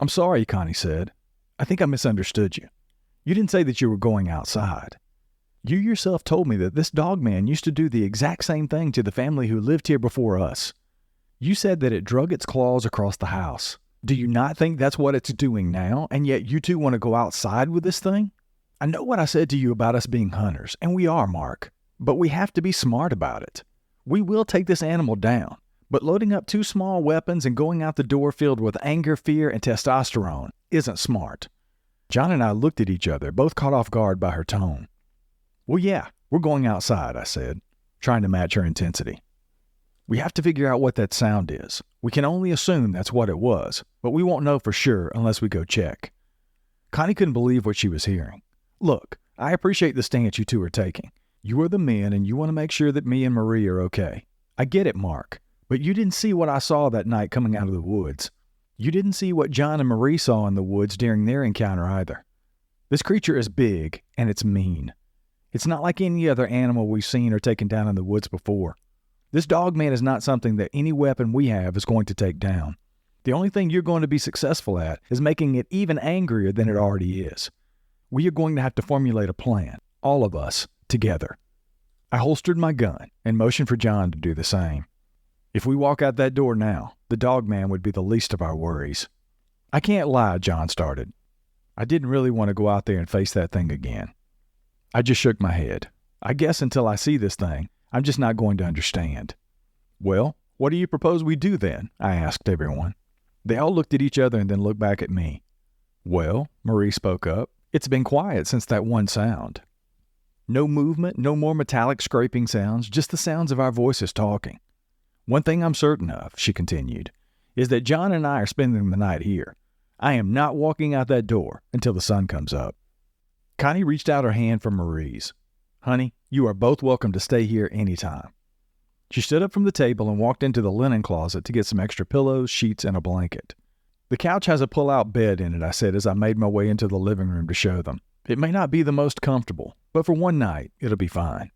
I'm sorry, Connie said. I think I misunderstood you. You didn't say that you were going outside. You yourself told me that this Dogman used to do the exact same thing to the family who lived here before us. You said that it drug its claws across the house. Do you not think that's what it's doing now, and yet you two want to go outside with this thing? I know what I said to you about us being hunters, and we are, Mark, but we have to be smart about it. We will take this animal down, but loading up 2 small weapons and going out the door filled with anger, fear, and testosterone isn't smart. John and I looked at each other, both caught off guard by her tone. Well, yeah, we're going outside, I said, trying to match her intensity. We have to figure out what that sound is. We can only assume that's what it was, but we won't know for sure unless we go check. Connie couldn't believe what she was hearing. Look, I appreciate the stance you two are taking. You are the men and you want to make sure that me and Marie are okay. I get it, Mark, but you didn't see what I saw that night coming out of the woods. You didn't see what John and Marie saw in the woods during their encounter either. This creature is big and it's mean. It's not like any other animal we've seen or taken down in the woods before. This Dogman is not something that any weapon we have is going to take down. The only thing you're going to be successful at is making it even angrier than it already is. We are going to have to formulate a plan, all of us, together. I holstered my gun and motioned for John to do the same. If we walk out that door now, the Dogman would be the least of our worries. I can't lie, John started. I didn't really want to go out there and face that thing again. I just shook my head. I guess until I see this thing, I'm just not going to understand. Well, what do you propose we do then? I asked everyone. They all looked at each other and then looked back at me. Well, Marie spoke up, it's been quiet since that one sound. No movement, no more metallic scraping sounds, just the sounds of our voices talking. One thing I'm certain of, she continued, is that John and I are spending the night here. I am not walking out that door until the sun comes up. Connie reached out her hand for Marie's. Honey, you are both welcome to stay here anytime. She stood up from the table and walked into the linen closet to get some extra pillows, sheets, and a blanket. The couch has a pull-out bed in it, I said as I made my way into the living room to show them. It may not be the most comfortable, but for one night, it'll be fine.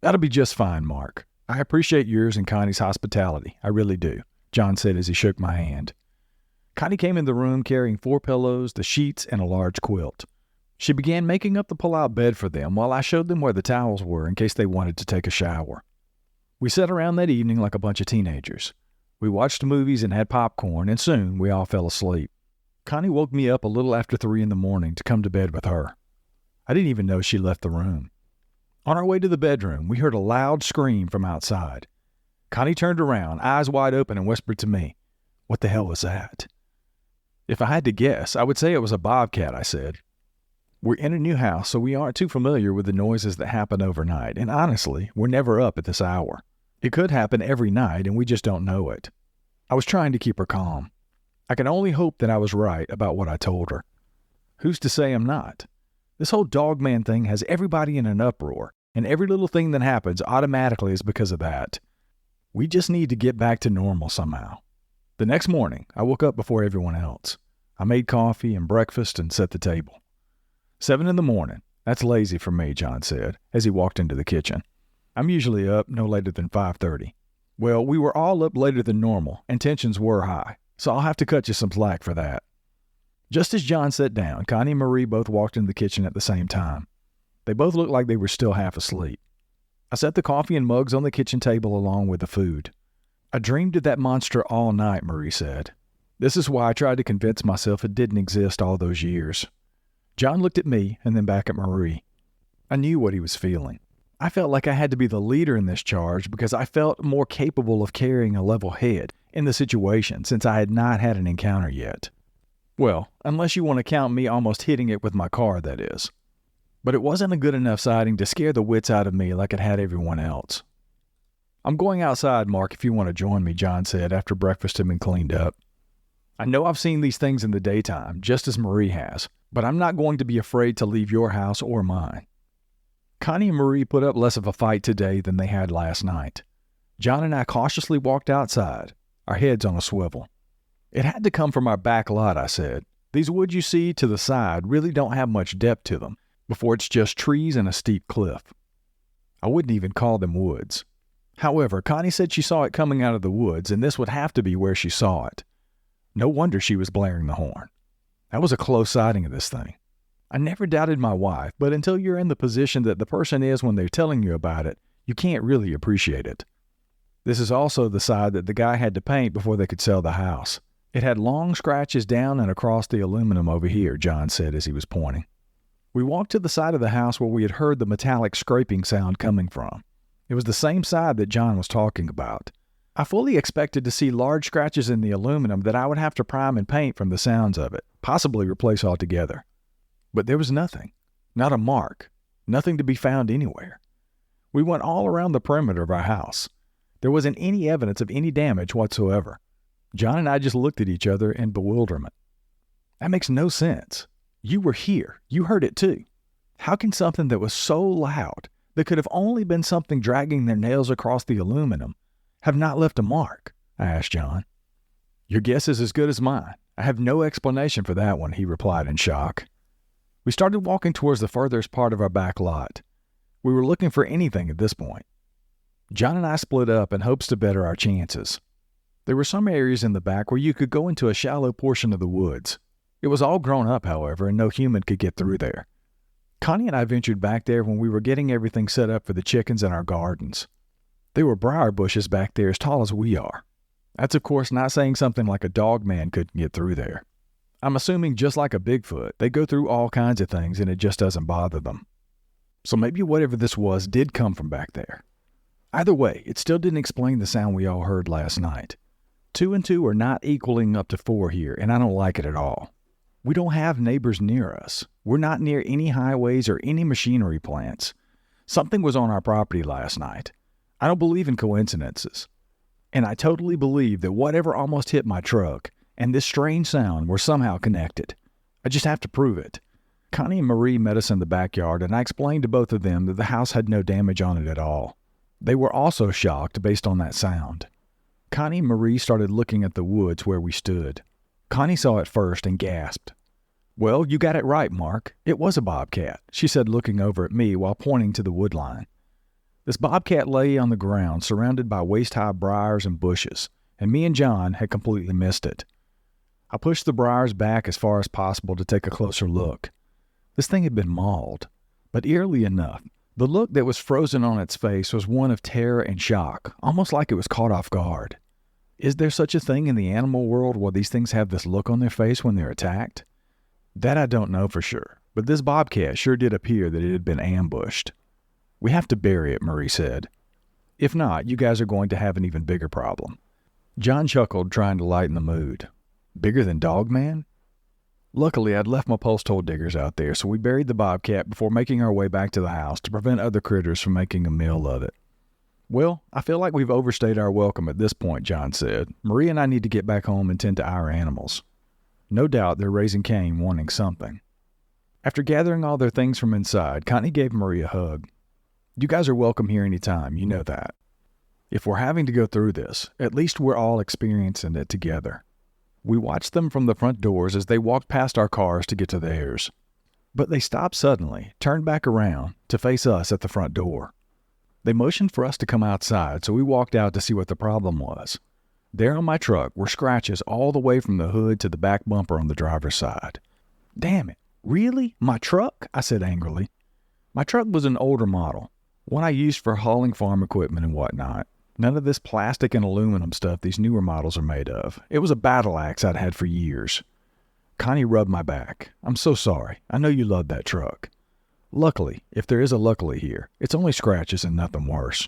That'll be just fine, Mark. I appreciate yours and Connie's hospitality. I really do, John said as he shook my hand. Connie came in the room carrying 4 pillows, the sheets, and a large quilt. She began making up the pull-out bed for them while I showed them where the towels were in case they wanted to take a shower. We sat around that evening like a bunch of teenagers. We watched movies and had popcorn, and soon we all fell asleep. Connie woke me up a little after 3 in the morning to come to bed with her. I didn't even know she left the room. On our way to the bedroom, we heard a loud scream from outside. Connie turned around, eyes wide open, and whispered to me, "What the hell was that?" If I had to guess, I would say it was a bobcat, I said. We're in a new house, so we aren't too familiar with the noises that happen overnight, and honestly, we're never up at this hour. It could happen every night, and we just don't know it. I was trying to keep her calm. I can only hope that I was right about what I told her. Who's to say I'm not? This whole Dogman thing has everybody in an uproar, and every little thing that happens automatically is because of that. We just need to get back to normal somehow. The next morning, I woke up before everyone else. I made coffee and breakfast and set the table. 7 in the morning. That's lazy for me, John said, as he walked into the kitchen. I'm usually up no later than 5:30. Well, we were all up later than normal, and tensions were high, so I'll have to cut you some slack for that. Just as John sat down, Connie and Marie both walked into the kitchen at the same time. They both looked like they were still half asleep. I set the coffee and mugs on the kitchen table along with the food. I dreamed of that monster all night, Marie said. This is why I tried to convince myself it didn't exist all those years. John looked at me and then back at Marie. I knew what he was feeling. I felt like I had to be the leader in this charge because I felt more capable of carrying a level head in the situation since I had not had an encounter yet. Well, unless you want to count me almost hitting it with my car, that is. But it wasn't a good enough sighting to scare the wits out of me like it had everyone else. I'm going outside, Mark, if you want to join me, John said after breakfast had been cleaned up. I know I've seen these things in the daytime, just as Marie has, but I'm not going to be afraid to leave your house or mine. Connie and Marie put up less of a fight today than they had last night. John and I cautiously walked outside, our heads on a swivel. It had to come from our back lot, I said. These woods you see to the side really don't have much depth to them, before it's just trees and a steep cliff. I wouldn't even call them woods. However, Connie said she saw it coming out of the woods, and this would have to be where she saw it. No wonder she was blaring the horn. That was a close sighting of this thing. I never doubted my wife, but until you're in the position that the person is when they're telling you about it, you can't really appreciate it. This is also the side that the guy had to paint before they could sell the house. It had long scratches down and across the aluminum over here, John said as he was pointing. We walked to the side of the house where we had heard the metallic scraping sound coming from. It was the same side that John was talking about. I fully expected to see large scratches in the aluminum that I would have to prime and paint from the sounds of it, possibly replace altogether. But there was nothing. Not a mark. Nothing to be found anywhere. We went all around the perimeter of our house. There wasn't any evidence of any damage whatsoever. John and I just looked at each other in bewilderment. That makes no sense. You were here. You heard it too. How can something that was so loud, that could have only been something dragging their nails across the aluminum, have not left a mark? I asked John. Your guess is as good as mine. I have no explanation for that one, he replied in shock. We started walking towards the furthest part of our back lot. We were looking for anything at this point. John and I split up in hopes to better our chances. There were some areas in the back where you could go into a shallow portion of the woods. It was all grown up, however, and no human could get through there. Connie and I ventured back there when we were getting everything set up for the chickens in our gardens. There were briar bushes back there as tall as we are. That's of course not saying something like a Dogman couldn't get through there. I'm assuming just like a Bigfoot, they go through all kinds of things and it just doesn't bother them. So maybe whatever this was did come from back there. Either way, it still didn't explain the sound we all heard last night. 2 and 2 are not equaling up to 4 here, and I don't like it at all. We don't have neighbors near us. We're not near any highways or any machinery plants. Something was on our property last night. I don't believe in coincidences. And I totally believe that whatever almost hit my truck and this strange sound were somehow connected. I just have to prove it. Connie and Marie met us in the backyard, and I explained to both of them that the house had no damage on it at all. They were also shocked based on that sound. Connie and Marie started looking at the woods where we stood. Connie saw it first and gasped. Well, you got it right, Mark. It was a bobcat, she said, looking over at me while pointing to the woodline. This bobcat lay on the ground surrounded by waist-high briars and bushes, and me and John had completely missed it. I pushed the briars back as far as possible to take a closer look. This thing had been mauled, but eerily enough, the look that was frozen on its face was one of terror and shock, almost like it was caught off guard. Is there such a thing in the animal world where these things have this look on their face when they're attacked? That I don't know for sure, but this bobcat sure did appear that it had been ambushed. We have to bury it, Marie said. If not, you guys are going to have an even bigger problem. John chuckled, trying to lighten the mood. Bigger than Dogman? Luckily, I'd left my post hole diggers out there, so we buried the bobcat before making our way back to the house to prevent other critters from making a meal of it. Well, I feel like we've overstayed our welcome at this point, John said. Marie and I need to get back home and tend to our animals. No doubt they're raising Cain wanting something. After gathering all their things from inside, Connie gave Marie a hug. You guys are welcome here anytime, you know that. If we're having to go through this, at least we're all experiencing it together. We watched them from the front doors as they walked past our cars to get to theirs. But they stopped suddenly, turned back around to face us at the front door. They motioned for us to come outside, so we walked out to see what the problem was. There on my truck were scratches all the way from the hood to the back bumper on the driver's side. Damn it, really? My truck? I said angrily. My truck was an older model, one I used for hauling farm equipment and whatnot. None of this plastic and aluminum stuff these newer models are made of. It was a battle axe I'd had for years. Connie rubbed my back. I'm so sorry. I know you love that truck. Luckily, if there is a luckily here, it's only scratches and nothing worse.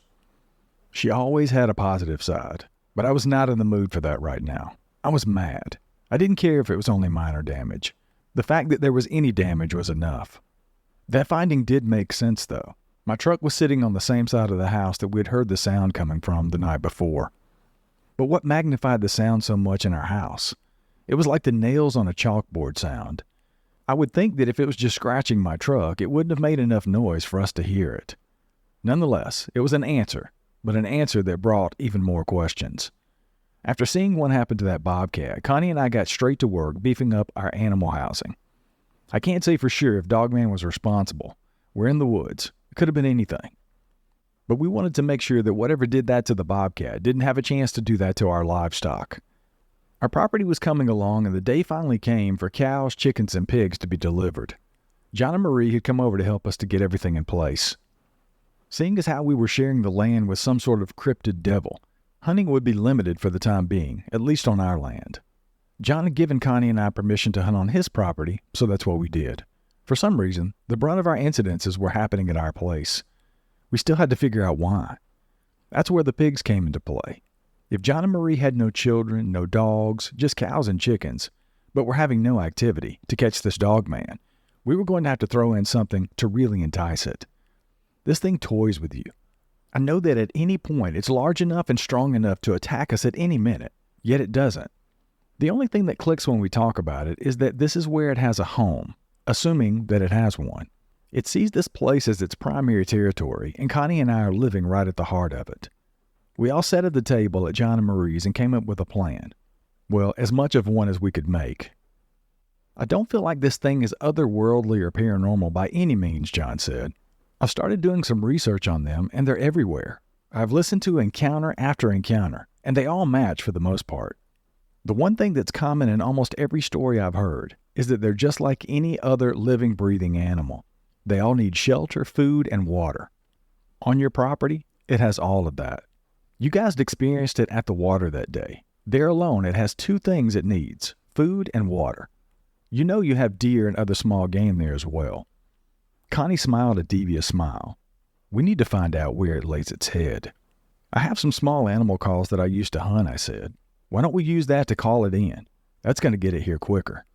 She always had a positive side, but I was not in the mood for that right now. I was mad. I didn't care if it was only minor damage. The fact that there was any damage was enough. That finding did make sense, though. My truck was sitting on the same side of the house that we'd heard the sound coming from the night before. But what magnified the sound so much in our house? It was like the nails on a chalkboard sound. I would think that if it was just scratching my truck, it wouldn't have made enough noise for us to hear it. Nonetheless, it was an answer, but an answer that brought even more questions. After seeing what happened to that bobcat, Connie and I got straight to work beefing up our animal housing. I can't say for sure if Dogman was responsible. We're in the woods. Could have been anything. But we wanted to make sure that whatever did that to the bobcat didn't have a chance to do that to our livestock. Our property was coming along, and the day finally came for cows, chickens, and pigs to be delivered. John and Marie had come over to help us to get everything in place. Seeing as how we were sharing the land with some sort of cryptid devil, hunting would be limited for the time being, at least on our land. John had given Connie and I permission to hunt on his property, so that's what we did. For some reason, the brunt of our incidences were happening at our place. We still had to figure out why. That's where the pigs came into play. If John and Marie had no children, no dogs, just cows and chickens, but were having no activity to catch this Dogman, we were going to have to throw in something to really entice it. This thing toys with you. I know that at any point it's large enough and strong enough to attack us at any minute, yet it doesn't. The only thing that clicks when we talk about it is that this is where it has a home, assuming that it has one. It sees this place as its primary territory, and Connie and I are living right at the heart of it. We all sat at the table at John and Marie's and came up with a plan. Well, as much of one as we could make. I don't feel like this thing is otherworldly or paranormal by any means, John said. I've started doing some research on them, and they're everywhere. I've listened to encounter after encounter, and they all match for the most part. The one thing that's common in almost every story I've heard is that they're just like any other living, breathing animal. They all need shelter, food, and water. On your property, it has all of that. You guys experienced it at the water that day. There alone, it has two things it needs, food and water. You know you have deer and other small game there as well. Connie smiled a devious smile. We need to find out where it lays its head. I have some small animal calls that I used to hunt, I said. Why don't we use that to call it in? That's going to get it here quicker.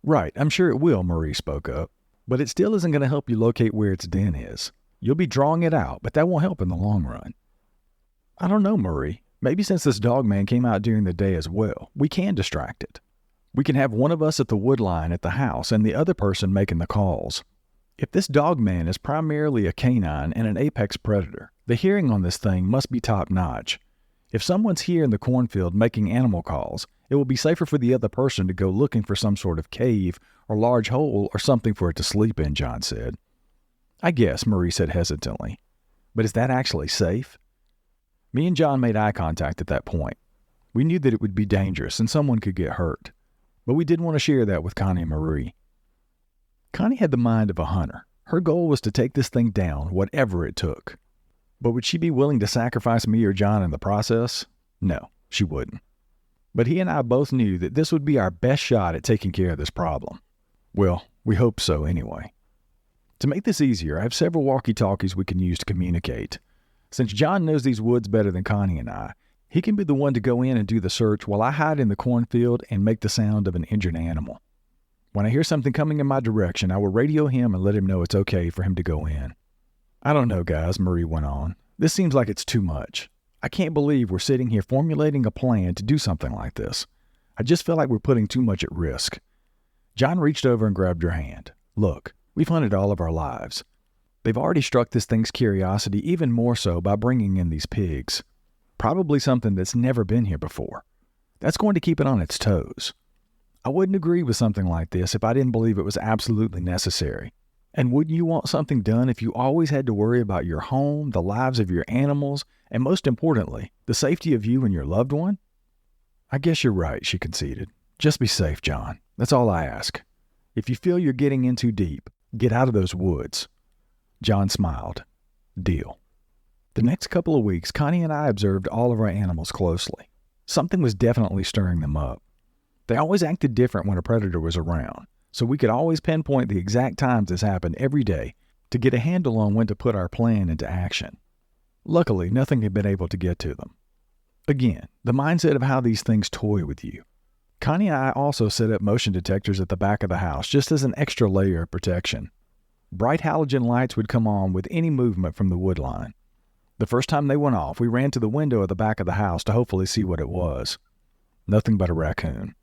Right, I'm sure it will, Marie spoke up. But it still isn't going to help you locate where its den is. You'll be drawing it out, but that won't help in the long run. I don't know, Marie. Maybe since this Dogman came out during the day as well, we can distract it. We can have one of us at the wood line at the house and the other person making the calls. If this Dogman is primarily a canine and an apex predator, the hearing on this thing must be top-notch. If someone's here in the cornfield making animal calls, it will be safer for the other person to go looking for some sort of cave or large hole or something for it to sleep in, John said. I guess, Marie said hesitantly. But is that actually safe? Me and John made eye contact at that point. We knew that it would be dangerous and someone could get hurt. But we didn't want to share that with Connie and Marie. Connie had the mind of a hunter. Her goal was to take this thing down, whatever it took. But would she be willing to sacrifice me or John in the process? No, she wouldn't. But he and I both knew that this would be our best shot at taking care of this problem. Well, we hoped so anyway. To make this easier, I have several walkie-talkies we can use to communicate. Since John knows these woods better than Connie and I, he can be the one to go in and do the search while I hide in the cornfield and make the sound of an injured animal. When I hear something coming in my direction, I will radio him and let him know it's okay for him to go in. I don't know, guys, Marie went on. This seems like it's too much. I can't believe we're sitting here formulating a plan to do something like this. I just feel like we're putting too much at risk. John reached over and grabbed her hand. Look, we've hunted all of our lives. They've already struck this thing's curiosity even more so by bringing in these pigs. Probably something that's never been here before. That's going to keep it on its toes. I wouldn't agree with something like this if I didn't believe it was absolutely necessary. And wouldn't you want something done if you always had to worry about your home, the lives of your animals, and most importantly, the safety of you and your loved one? I guess you're right, she conceded. Just be safe, John. That's all I ask. If you feel you're getting in too deep, get out of those woods. John smiled. Deal. The next couple of weeks, Connie and I observed all of our animals closely. Something was definitely stirring them up. They always acted different when a predator was around, so we could always pinpoint the exact times this happened every day to get a handle on when to put our plan into action. Luckily, nothing had been able to get to them. Again, the mindset of how these things toy with you. Connie and I also set up motion detectors at the back of the house just as an extra layer of protection. Bright halogen lights would come on with any movement from the wood line. The first time they went off, we ran to the window at the back of the house to hopefully see what it was. Nothing but a raccoon.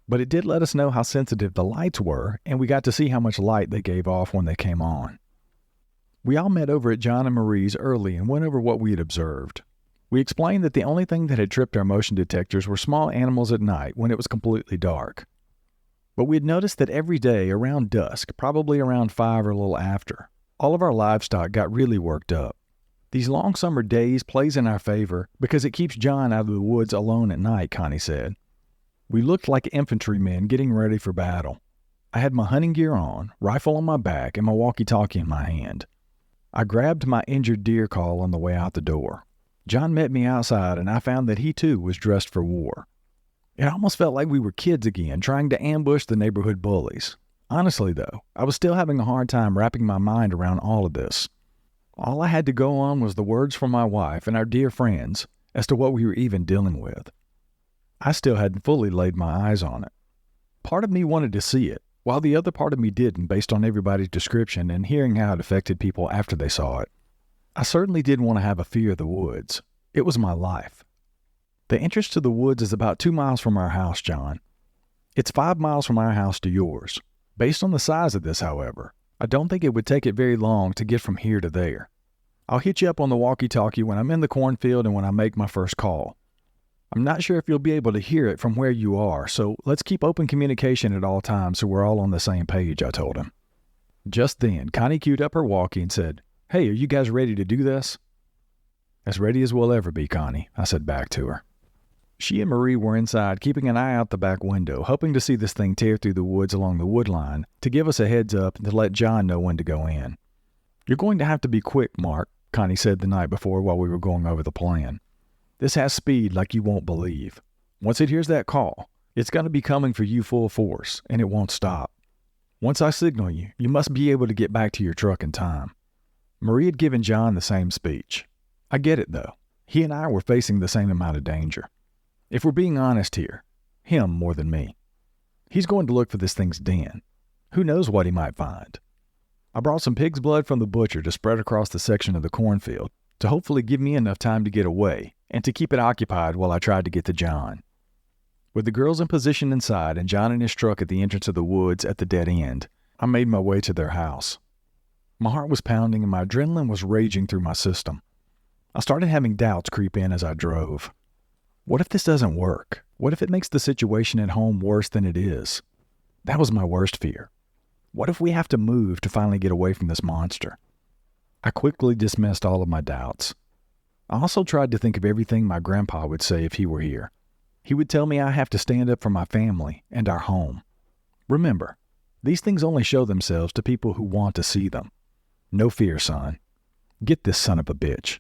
But it did let us know how sensitive the lights were, and we got to see how much light they gave off when they came on. We all met over at John and Marie's early and went over what we had observed. We explained that the only thing that had tripped our motion detectors were small animals at night when it was completely dark. But we had noticed that every day around dusk, probably around 5 or a little after, all of our livestock got really worked up. These long summer days plays in our favor because it keeps John out of the woods alone at night, Connie said. We looked like infantrymen getting ready for battle. I had my hunting gear on, rifle on my back, and my walkie-talkie in my hand. I grabbed my injured deer call on the way out the door. John met me outside, and I found that he too was dressed for war. It almost felt like we were kids again, trying to ambush the neighborhood bullies. Honestly, though, I was still having a hard time wrapping my mind around all of this. All I had to go on was the words from my wife and our dear friends as to what we were even dealing with. I still hadn't fully laid my eyes on it. Part of me wanted to see it, while the other part of me didn't, based on everybody's description and hearing how it affected people after they saw it. I certainly didn't want to have a fear of the woods. It was my life. The entrance to the woods is about 2 miles from our house, John. It's 5 miles from our house to yours. Based on the size of this, however, I don't think it would take it very long to get from here to there. I'll hit you up on the walkie-talkie when I'm in the cornfield and when I make my first call. I'm not sure if you'll be able to hear it from where you are, so let's keep open communication at all times so we're all on the same page, I told him. Just then, Connie queued up her walkie and said, "Hey, are you guys ready to do this?" "As ready as we'll ever be, Connie," I said back to her. She and Marie were inside, keeping an eye out the back window, hoping to see this thing tear through the woods along the wood line to give us a heads up and to let John know when to go in. "You're going to have to be quick, Mark," Connie said the night before while we were going over the plan. "This has speed like you won't believe. Once it hears that call, it's going to be coming for you full force, and it won't stop. Once I signal you, you must be able to get back to your truck in time." Marie had given John the same speech. I get it, though. He and I were facing the same amount of danger. If we're being honest here, him more than me. He's going to look for this thing's den. Who knows what he might find? I brought some pig's blood from the butcher to spread across the section of the cornfield to hopefully give me enough time to get away and to keep it occupied while I tried to get to John. With the girls in position inside and John in his truck at the entrance of the woods at the dead end, I made my way to their house. My heart was pounding and my adrenaline was raging through my system. I started having doubts creep in as I drove. What if this doesn't work? What if it makes the situation at home worse than it is? That was my worst fear. What if we have to move to finally get away from this monster? I quickly dismissed all of my doubts. I also tried to think of everything my grandpa would say if he were here. He would tell me I have to stand up for my family and our home. Remember, these things only show themselves to people who want to see them. No fear, son. Get this son of a bitch.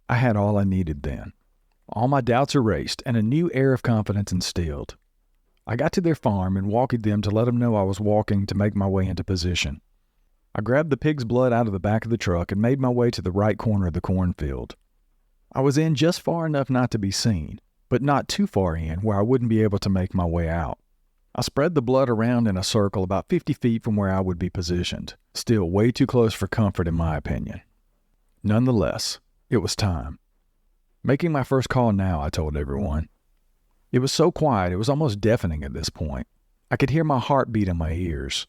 I had all I needed then. All my doubts erased and a new air of confidence instilled. I got to their farm and walked them to let them know I was walking to make my way into position. I grabbed the pig's blood out of the back of the truck and made my way to the right corner of the cornfield. I was in just far enough not to be seen, but not too far in where I wouldn't be able to make my way out. I spread the blood around in a circle about 50 feet from where I would be positioned, still way too close for comfort in my opinion. Nonetheless, it was time. Making my first call now, I told everyone. It was so quiet it was almost deafening at this point. I could hear my heartbeat in my ears.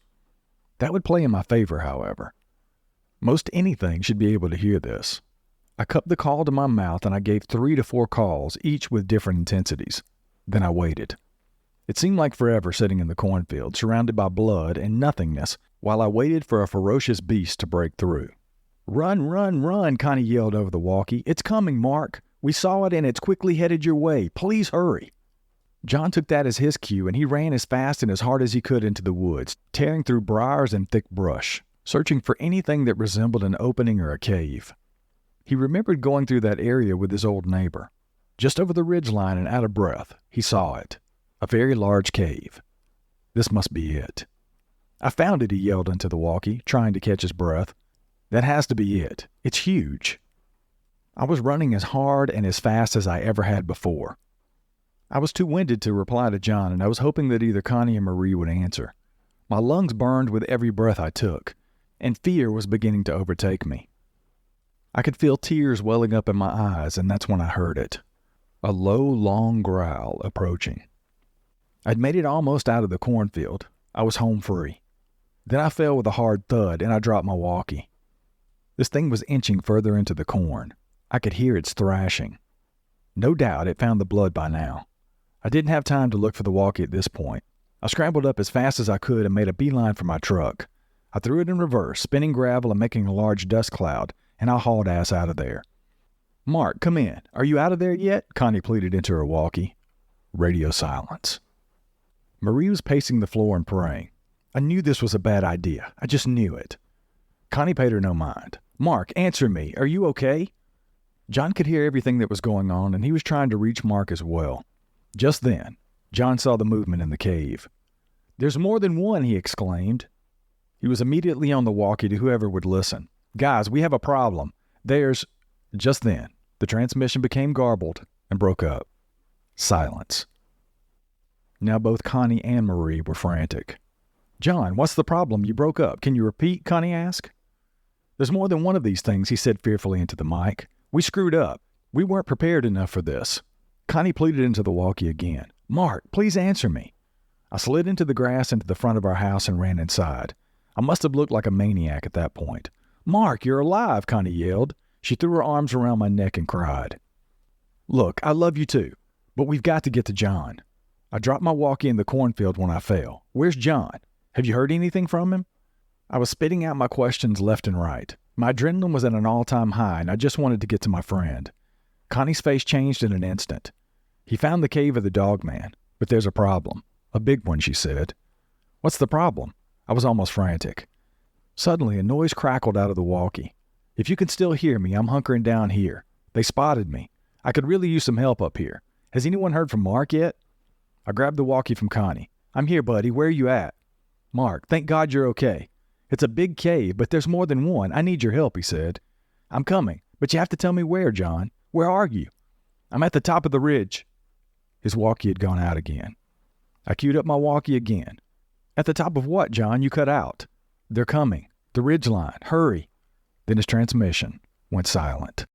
That would play in my favor, however. Most anything should be able to hear this. I cupped the call to my mouth and I gave 3 to 4 calls, each with different intensities. Then I waited. It seemed like forever sitting in the cornfield, surrounded by blood and nothingness, while I waited for a ferocious beast to break through. "Run, run, run," Connie yelled over the walkie. "It's coming, Mark. We saw it and it's quickly headed your way. Please hurry." John took that as his cue and he ran as fast and as hard as he could into the woods, tearing through briars and thick brush, searching for anything that resembled an opening or a cave. He remembered going through that area with his old neighbor. Just over the ridgeline and out of breath, he saw it. A very large cave. This must be it. "I found it," he yelled into the walkie, trying to catch his breath. "That has to be it. It's huge." I was running as hard and as fast as I ever had before. I was too winded to reply to John, and I was hoping that either Connie or Marie would answer. My lungs burned with every breath I took, and fear was beginning to overtake me. I could feel tears welling up in my eyes, and that's when I heard it. A low, long growl approaching. I'd made it almost out of the cornfield. I was home free. Then I fell with a hard thud, and I dropped my walkie. This thing was inching further into the corn. I could hear its thrashing. No doubt it found the blood by now. I didn't have time to look for the walkie at this point. I scrambled up as fast as I could and made a beeline for my truck. I threw it in reverse, spinning gravel and making a large dust cloud, and I hauled ass out of there. "Mark, come in. Are you out of there yet?" Connie pleaded into her walkie. Radio silence. Marie was pacing the floor and praying. I knew this was a bad idea. I just knew it. Connie paid her no mind. Mark, answer me. Are you okay? John could hear everything that was going on, and he was trying to reach Mark as well. Just then, John saw the movement in the cave. There's more than one, he exclaimed. He was immediately on the walkie to whoever would listen. Guys, we have a problem. There's... Just then, the transmission became garbled and broke up. Silence. Now both Connie and Marie were frantic. John, what's the problem? You broke up. Can you repeat? Connie asked. There's more than one of these things, he said fearfully into the mic. We screwed up. We weren't prepared enough for this. Connie pleaded into the walkie again. Mark, please answer me. I slid into the grass into the front of our house and ran inside. I must have looked like a maniac at that point. Mark, you're alive, Connie yelled. She threw her arms around my neck and cried. Look, I love you too, but we've got to get to John. I dropped my walkie in the cornfield when I fell. Where's John? Have you heard anything from him? I was spitting out my questions left and right. My adrenaline was at an all-time high, and I just wanted to get to my friend. Connie's face changed in an instant. He found the cave of the Dogman, but there's a problem. A big one, she said. What's the problem? I was almost frantic. Suddenly, a noise crackled out of the walkie. If you can still hear me, I'm hunkering down here. They spotted me. I could really use some help up here. Has anyone heard from Mark yet? I grabbed the walkie from Connie. I'm here, buddy. Where are you at? Mark, thank God you're okay. It's a big cave, but there's more than one. I need your help, he said. I'm coming, but you have to tell me where, John. Where are you? I'm at the top of the ridge. His walkie had gone out again. I queued up my walkie again. At the top of what, John? You cut out. They're coming. The ridge line. Hurry. Then his transmission went silent.